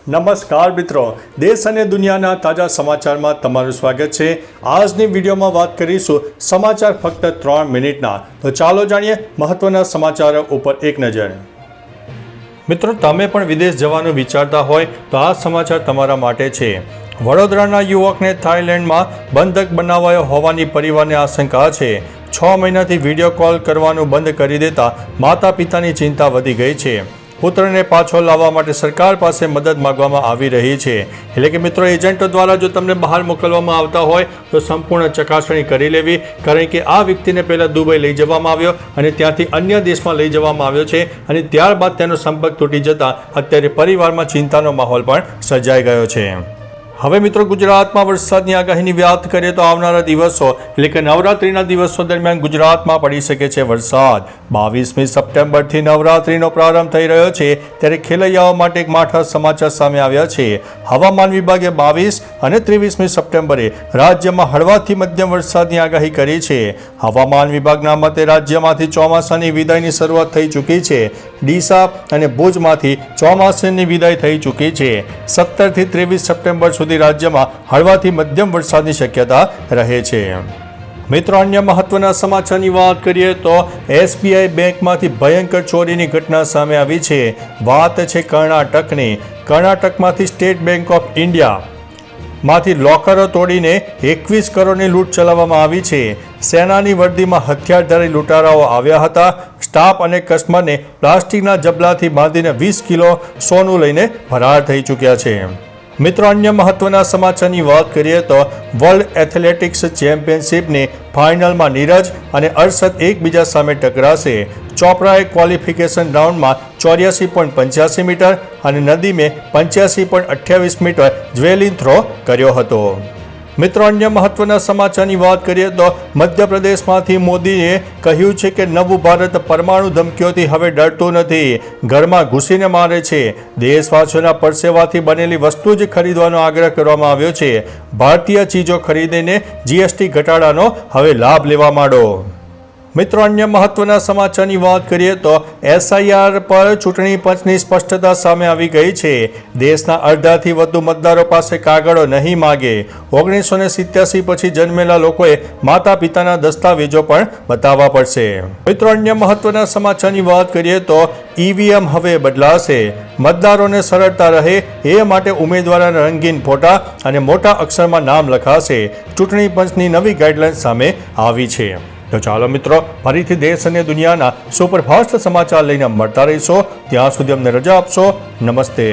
નમસ્કાર મિત્રો, દેશ અને દુનિયાના તાજા સમાચારમાં તમારું સ્વાગત છે। આજની વિડીયોમાં વાત કરીશું સમાચાર ફક્ત 3 મિનિટના। તો ચાલો જાણીએ મહત્વના સમાચારો ઉપર એક નજર। મિત્રો, તમે પણ વિદેશ જવાનું વિચારતા હોય તો આ સમાચાર તમારા માટે છે। વડોદરાના યુવકને થાઇલેન્ડમાં બંધક બનાવાયો હોવાની પરિવારને આશંકા છે। 6 મહિનાથી વિડીયો કોલ કરવાનું બંધ કરી દેતા માતા પિતાની ચિંતા વધી ગઈ છે। પુત્રને પાછો લાવવા માટે સરકાર પાસે મદદ માંગવામાં આવી રહી છે। એટલે કે મિત્રો, એજન્ટો દ્વારા જો તમને બહાર મોકલવામાં આવતા હોય તો સંપૂર્ણ ચકાસણી કરી લેવી, કારણ કે આ વ્યક્તિને પહેલાં દુબઈ લઈ જવામાં આવ્યો અને ત્યાંથી અન્ય દેશમાં લઈ જવામાં આવ્યો છે અને ત્યારબાદ તેનો સંપર્ક તૂટી જતાં અત્યારે પરિવારમાં ચિંતાનો માહોલ પણ સર્જાઈ ગયો છે। હવે મિત્રો, ગુજરાતમાં વરસાદની આગાહીની વાત કરીએ તો આવનારા દિવસો એટલે કે નવરાત્રિના દિવસો દરમિયાન ગુજરાતમાં પડી શકે છે વરસાદ। 22મી સપ્ટેમ્બરથી નવરાત્રિનો પ્રારંભ થઈ રહ્યો છે, ત્યારે ખેલૈયાઓ માટે એક માઠા સમાચાર સામે આવ્યા છે। હવામાન વિભાગે 22 અને 23મી સપ્ટેમ્બરે રાજ્યમાં હળવાથી મધ્યમ વરસાદની આગાહી કરી છે। હવામાન વિભાગના મતે રાજ્યમાંથી ચોમાસાની વિદાયની શરૂઆત થઈ ચૂકી છે। ડીસા અને ભુજમાંથી ચોમાસાની વિદાય થઈ ચૂકી છે। 17થી 23 સપ્ટેમ્બર સુધી રાજ્યમાં હળવાથી મધ્યમ વરસાદની શક્યતા રહે છે। મિત્રો, અન્ય મહત્વના સમાચારની વાત કરીએ તો SBI બેંકમાંથી ભયંકર ચોરીની ઘટના સામે આવી છે। વાત છે કર્ણાટકની। કર્ણાટકમાંથી સ્ટેટ બેંક ઓફ ઇન્ડિયામાંથી લોકરો તોડીને 21 કરોડની લૂંટ ચલાવવામાં આવી છે। સેનાની વર્દીમાં હથિયારધારી લૂંટારાઓ આવ્યા હતા। સ્ટાફ અને કસ્ટમરને પ્લાસ્ટિકના જબલાથી બાંધીને 20 કિલો સોનું લઈને ફરાર થઈ ચૂક્યા છે। મિત્રો, અન્ય મહત્વના સમાચારની વાત કરીએ તો વર્લ્ડ એથ્લેટિક્સ ચેમ્પિયનશિપની ફાઇનલમાં નીરજ અને અરશદ એકબીજા સામે ટકરાશે। ચોપરાએ ક્વોલિફિકેશન રાઉન્ડમાં 84.85 મીટર અને નદીમે 85.28 મીટર જ્વેલિન થ્રો કર્યો હતો। મિત્રો, અન્ય મહત્વના સમાચારની વાત કરીએ તો મધ્યપ્રદેશમાંથી મોદીએ કહ્યું છે કે નવું ભારત પરમાણુ ધમકીઓથી હવે ડરતું નથી, ઘરમાં ઘૂસીને મારે છે। દેશવાસીઓના પરસેવાથી બનેલી વસ્તુ જ ખરીદવાનો આગ્રહ કરવામાં આવ્યો છે। ભારતીય ચીજો ખરીદીને GST ઘટાડાનો હવે લાભ લેવા માંડો। મિત્રો, અન્ય મહત્વના સમાચારની વાત કરીએ તો SIR પર ચૂંટણી પંચની સ્પષ્ટતા સામે આવી ગઈ છે। દેશના અડધાથી વધુ મતદારો પાસે કાગળો નહીં માગે। 1987 પછી જન્મેલા લોકોએ માતા પિતાના દસ્તાવેજો પણ બતાવવા પડશે। મિત્રો, અન્ય મહત્વના સમાચારની વાત કરીએ તો EVM હવે બદલાશે। મતદારોને સરળતા રહે એ માટે ઉમેદવારોના રંગીન ફોટા અને મોટા અક્ષરમાં નામ લખાશે। ચૂંટણી પંચની નવી ગાઈડલાઈન સામે આવી છે। તો ચાલો મિત્રો, ફરીથી દેશ અને દુનિયાના સુપરફાસ્ટ સમાચાર લઈને મળતા રહીશો। ત્યાં સુધી અમને રજા આપશો। નમસ્તે।